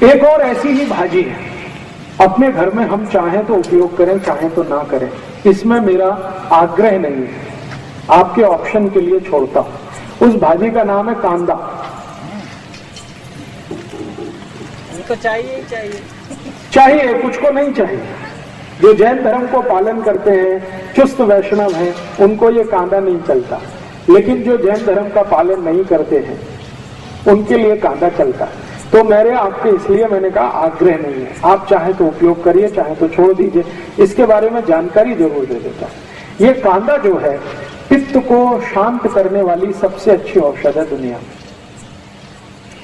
एक और ऐसी ही भाजी है, अपने घर में हम चाहें तो उपयोग करें, चाहें तो ना करें, इसमें मेरा आग्रह नहीं है, आपके ऑप्शन के लिए छोड़ता हूं। उस भाजी का नाम है कांदा। उनको चाहिए ही चाहिए, चाहिए, कुछ को नहीं चाहिए। जो जैन धर्म को पालन करते हैं, चुस्त वैष्णव हैं, उनको ये कांदा नहीं चलता, लेकिन जो जैन धर्म का पालन नहीं करते हैं उनके लिए कांदा चलता है। तो मेरे आपके इसलिए मैंने कहा आग्रह नहीं है, आप चाहे तो उपयोग करिए, चाहे तो छोड़ दीजिए। इसके बारे में जानकारी जरूर दे देता हूं। ये कांदा जो है पित्त को शांत करने वाली सबसे अच्छी औषध है दुनिया में।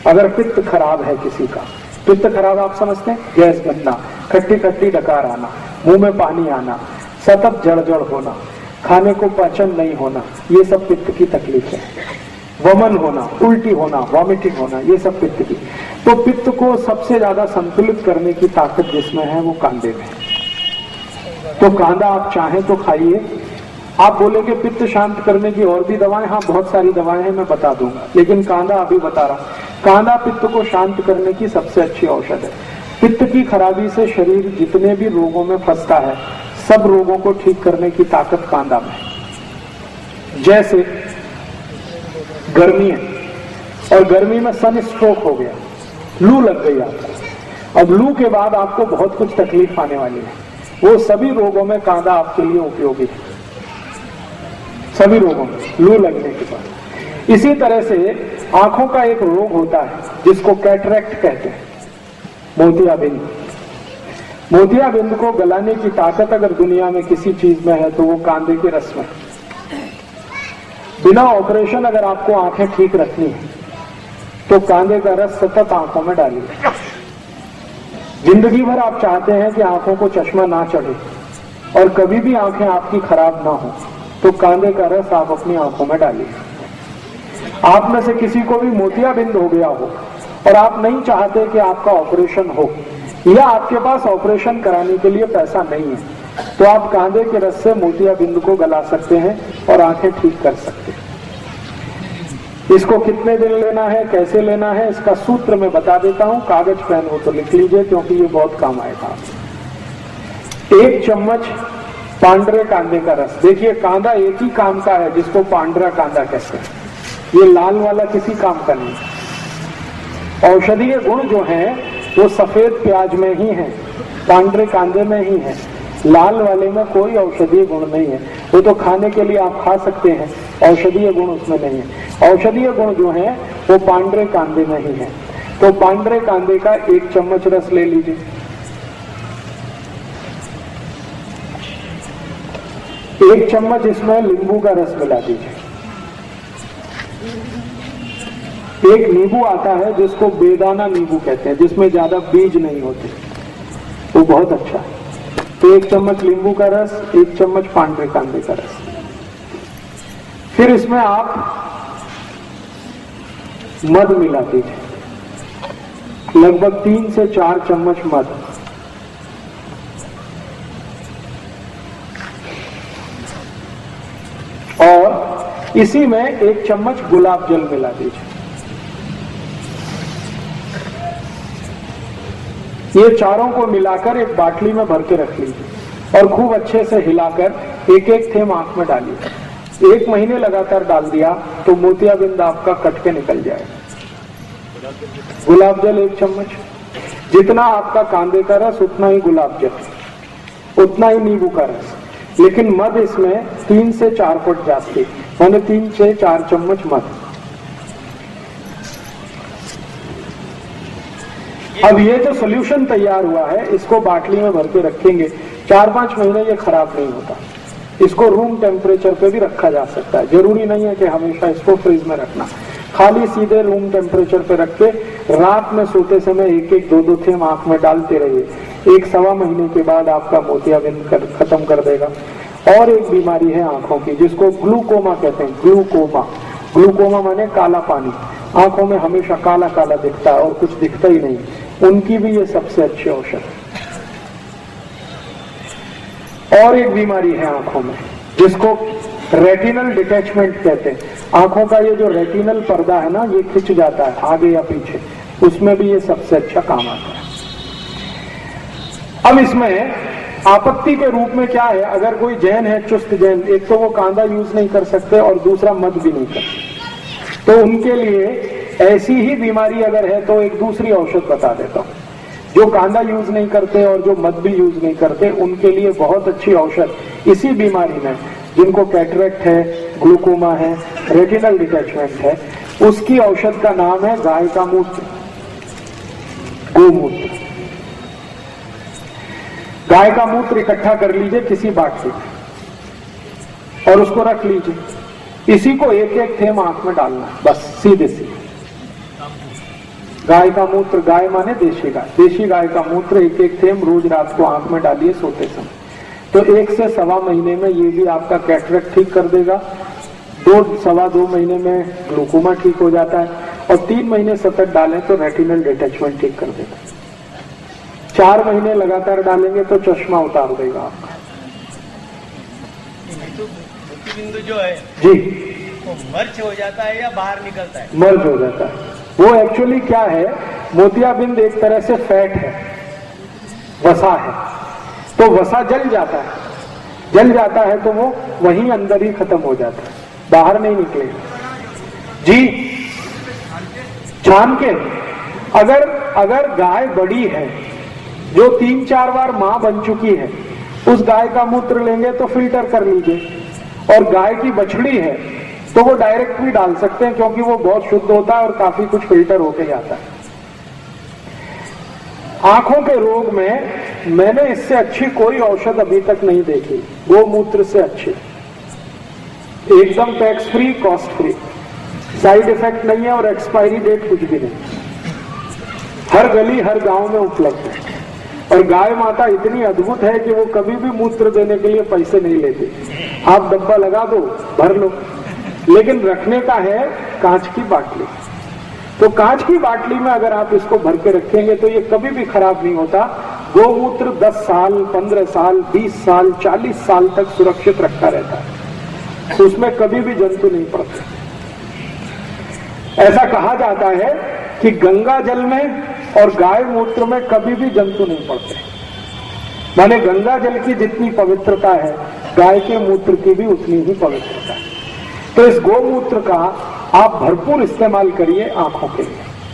अगर पित्त खराब है किसी का, पित्त खराब आप समझते हैं, गैस बनना, खट्टी खट्टी डकार आना, मुंह में पानी आना, सतत जड़ होना, खाने को पाचन नहीं होना, ये सब पित्त की तकलीफ है। वमन होना, उल्टी होना, वॉमिटिंग होना, ये सब पित्त की। तो पित्त को सबसे ज्यादा संतुलित करने की ताकत जिसमें है वो कांदे में। तो कांदा आप चाहें तो खाइए। आप बोलेंगे पित्त शांत करने की और भी दवाएं, हाँ बहुत सारी दवाएं हैं, मैं बता दूंगा, लेकिन कांदा अभी बता रहा हूं। कांदा पित्त को शांत करने की सबसे अच्छी औषध है। पित्त की खराबी से शरीर जितने भी रोगों में फंसता है, सब रोगों को ठीक करने की ताकत कांदा में है। जैसे गर्मी है और गर्मी में सन स्ट्रोक हो गया, लू लग गई आपको, अब लू के बाद आपको बहुत कुछ तकलीफ आने वाली है, वो सभी रोगों में कांदा आपके लिए उपयोगी है, सभी रोगों में लू लगने के बाद। इसी तरह से आंखों का एक रोग होता है जिसको कैटरेक्ट कहते हैं, मोतियाबिंद। मोतियाबिंद को गलाने की ताकत अगर दुनिया में किसी चीज में है तो वो कांदे के रस में। बिना ऑपरेशन अगर आपको आंखें ठीक रखनी है तो कांदे का रस सतत आंखों में डालिए। जिंदगी भर आप चाहते हैं कि आंखों को चश्मा ना चढ़े और कभी भी आंखें आपकी खराब ना हो, तो कांदे का रस आप अपनी आंखों में डालिए। आप में से किसी को भी मोतियाबिंद हो गया हो और आप नहीं चाहते कि आपका ऑपरेशन हो, या आपके पास ऑपरेशन कराने के लिए पैसा नहीं है, तो आप कांदे के रस से मोतियाबिंद को गला सकते हैं और आंखें ठीक कर सकते हैं। इसको कितने दिन लेना है, कैसे लेना है, इसका सूत्र मैं बता देता हूं। कागज पेन हो तो लिख लीजिए, क्योंकि ये बहुत काम आएगा। 1 चम्मच पांडरे कांदे का रस। देखिए कांदा एक ही काम का है जिसको पांडरा कांदा कहते हैं, ये लाल वाला किसी काम का नहीं। औषधीय गुण जो है वो सफेद प्याज में ही है, पांडरे कांदे में ही है, लाल वाले में कोई औषधीय गुण नहीं है। वो तो खाने के लिए आप खा सकते हैं, औषधीय गुण उसमें नहीं है। औषधीय गुण जो है वो पांडरे कांदे में ही है। तो पांडरे कांदे का 1 चम्मच रस ले लीजिए। 1 चम्मच इसमें नींबू का रस मिला दीजिए। एक नींबू आता है जिसको बेदाना नींबू कहते हैं, जिसमें ज्यादा बीज नहीं होते, वो बहुत अच्छा है। तो 1 चम्मच नींबू का रस, 1 चम्मच पांडरे कांदे का रस। फिर इसमें आप मध मिला दीजिए, लगभग 3 से 4 चम्मच मध। और इसी में 1 चम्मच गुलाब जल मिला दीजिए। ये चारों को मिलाकर एक बाटली में भर के रख लीजिए और खूब अच्छे से हिलाकर एक थेम आंख में डालिए। 1 महीने लगातार डाल दिया तो मोतियाबिंद आपका कट के निकल जाएगा। गुलाब जल 1 चम्मच, जितना आपका कांदे का रस उतना ही गुलाब जल, उतना ही नींबू का रस, लेकिन मध इसमें 3 से 4 फुट जाती, मैंने 3 से 4 चम्मच मध। अब ये जो सोल्यूशन तैयार हुआ है इसको बाटली में भर के रखेंगे, 4-5 महीने ये खराब नहीं होता। इसको रूम टेम्परेचर पे भी रखा जा सकता है, जरूरी नहीं है कि हमेशा इसको फ्रिज में रखना। खाली सीधे रूम टेम्परेचर पे रख के रात में सोते समय 1-1, 2-2 थेम आंख में डालते रहिए। 1-1.25 महीने के बाद आपका मोतियाबिंद खत्म कर देगा। और एक बीमारी है आंखों की जिसको ग्लूकोमा कहते हैं। ग्लूकोमा, ग्लूकोमा माने काला पानी, आंखों में हमेशा काला काला दिखता है और कुछ दिखता ही नहीं, उनकी भी ये सबसे अच्छी औषध है। और एक बीमारी है आंखों में जिसको रेटिनल डिटैचमेंट कहते हैं। आंखों का ये जो रेटिनल पर्दा है ना, ये खिंच जाता है आगे या पीछे, उसमें भी ये सबसे अच्छा काम आता है। अब इसमें आपत्ति के रूप में क्या है, अगर कोई जैन है, चुस्त जैन, एक तो वो कांदा यूज नहीं कर सकते और दूसरा मद भी नहीं कर सकते, तो उनके लिए ऐसी ही बीमारी अगर है तो एक दूसरी औषध बता देता हूं। जो कांदा यूज नहीं करते और जो मद भी यूज नहीं करते, उनके लिए बहुत अच्छी औषध इसी बीमारी में, जिनको कैटरेक्ट है, ग्लूकोमा है, रेटिनल डिटैचमेंट है, उसकी औषध का नाम है गाय का मूत्र, गोमूत्र। गाय का मूत्र इकट्ठा कर लीजिए किसी बाटली में और उसको रख लीजिए। इसी को एक एक थेम आंख में डालना, बस सीधे सीधे। गाय का मूत्र, गाय माने देशी गाय, देशी गाय का मूत्र एक एक थेम रोज रात को आंख में डालिए सोते समय। तो 1 से सवा महीने में ये भी आपका कैटरेक्ट ठीक कर देगा, 2 सवा 2 महीने में ग्लूकोमा ठीक हो जाता है, और 3 महीने सतत डालें तो रेटिनल डिटैचमेंट ठीक कर देगा। 4 महीने लगातार डालेंगे तो चश्मा उतार देगा आपका। बिंदु जो है जी, वो मर्च हो जाता है या बाहर निकलता है? मर्ज हो जाता है। वो एक्चुअली क्या है, मोतियाबिंद एक तरह से फैट है, वसा है, तो वसा जल जाता है, जल जाता है तो वो वहीं अंदर ही खत्म हो जाता है, बाहर नहीं निकलेगा। जी, छान के अगर गाय बड़ी है जो 3-4 बार मां बन चुकी है, उस गाय का मूत्र लेंगे तो फिल्टर कर लीजिए, और गाय की बछड़ी है तो वो डायरेक्ट भी डाल सकते हैं, क्योंकि वो बहुत शुद्ध होता है और काफी कुछ फिल्टर होके जाता है। आंखों के रोग में मैंने इससे अच्छी कोई औषध अभी तक नहीं देखी, गोमूत्र से अच्छी, एकदम tax free, cost free, side effect नहीं है और एक्सपायरी डेट कुछ भी नहीं, हर गली हर गांव में उपलब्ध है। और गाय माता इतनी अद्भुत है कि वो कभी भी मूत्र देने के लिए पैसे नहीं लेती, आप डब्बा लगा दो, भर लो, लेकिन रखने का है कांच की बाटली। तो कांच की बाटली में अगर आप इसको भर के रखेंगे तो ये कभी भी खराब नहीं होता। गोमूत्र 10 साल, 15 साल, 20 साल, 40 साल तक सुरक्षित रखा रहता है, तो उसमें कभी भी जंतु नहीं पड़ते। ऐसा कहा जाता है कि गंगा जल में और गाय मूत्र में कभी भी जंतु नहीं पड़ते, माने गंगा जल की जितनी पवित्रता है, गाय के मूत्र की भी उतनी ही पवित्रता है। तो इस गोमूत्र का आप भरपूर इस्तेमाल करिए आंखों के लिए।